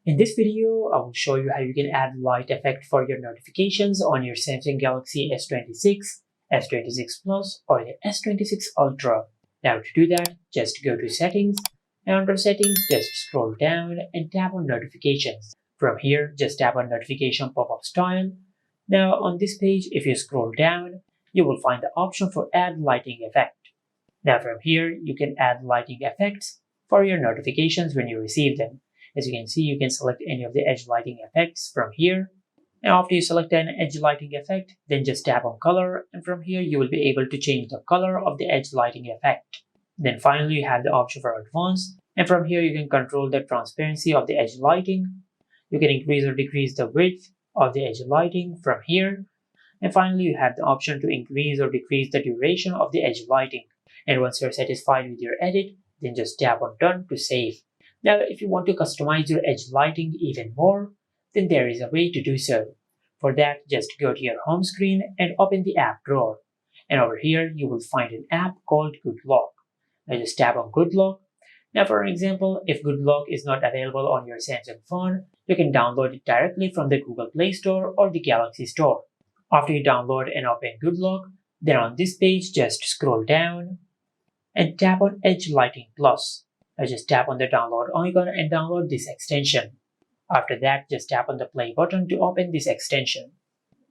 In this video, I will show you how you can add light effect for your notifications on your Samsung Galaxy S26, S26 Plus, or the S26 Ultra. Now to do that, just go to Settings, and under Settings, just scroll down and tap on Notifications. From here, just tap on Notification Pop-up Style. Now on this page, if you scroll down, you will find the option for Add Lighting Effect. Now from here, you can add lighting effects for your notifications when you receive them. As you can see, you can select any of the edge lighting effects from here. And after you select an edge lighting effect, then just tap on color, and from here you will be able to change the color of the edge lighting effect. Then finally you have the option for advanced, and from here you can control the transparency of the edge lighting. You can increase or decrease the width of the edge lighting from here. And finally you have the option to increase or decrease the duration of the edge lighting. And once you're satisfied with your edit, then just tap on Done to save. Now, if you want to customize your edge lighting even more, then there is a way to do so. For that, just go to your home screen and open the app drawer. And over here, you will find an app called Good Lock. Now just tap on Good Lock. Now for an example, if Good Lock is not available on your Samsung phone, you can download it directly from the Google Play Store or the Galaxy Store. After you download and open Good Lock, then on this page, just scroll down and tap on Edge Lighting Plus. Now just tap on the download icon and download this extension. After that, just tap on the play button to open this extension.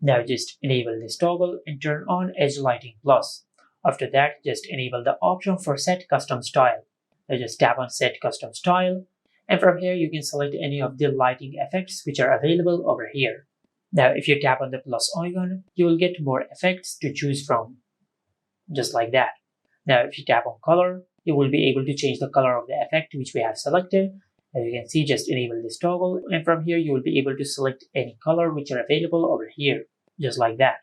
Now just enable this toggle and turn on Edge Lighting Plus. After that, just enable the option for Set Custom Style. Now just tap on Set Custom Style, and from here you can select any of the lighting effects which are available over here. Now if you tap on the plus icon, you will get more effects to choose from. Just like that. Now if you tap on color, you will be able to change the color of the effect which we have selected. As you can see, just enable this toggle, and from here you will be able to select any color which are available over here, just like that.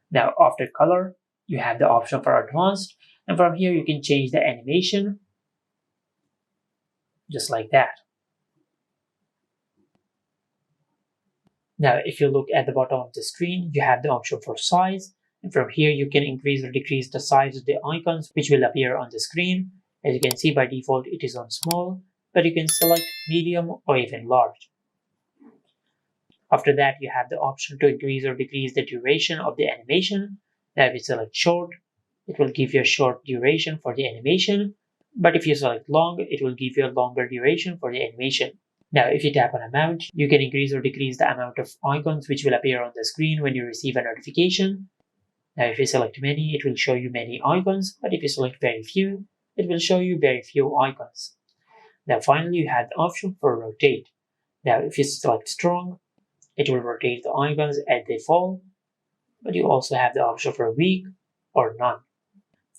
Now after color, you have the option for advanced, and from here you can change the animation, just like that. Now if you look at the bottom of the screen, you have the option for size, and from here you can increase or decrease the size of the icons which will appear on the screen. As you can see, by default it is on small, but you can select medium or even large. After that, you have the option to increase or decrease the duration of the animation. Now if you select short, it will give you a short duration for the animation, but if you select long, it will give you a longer duration for the animation. Now if you tap on amount, you can increase or decrease the amount of icons which will appear on the screen when you receive a notification. Now if you select many, it will show you many icons, but if you select very few, it will show you very few icons. Now finally, you have the option for rotate. Now if you select strong, it will rotate the icons as they fall, but you also have the option for weak or none.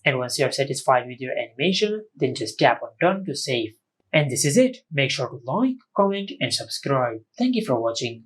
And once you are satisfied with your animation, then just tap on Done to save. And this is it. Make sure to like, comment, and subscribe. Thank you for watching.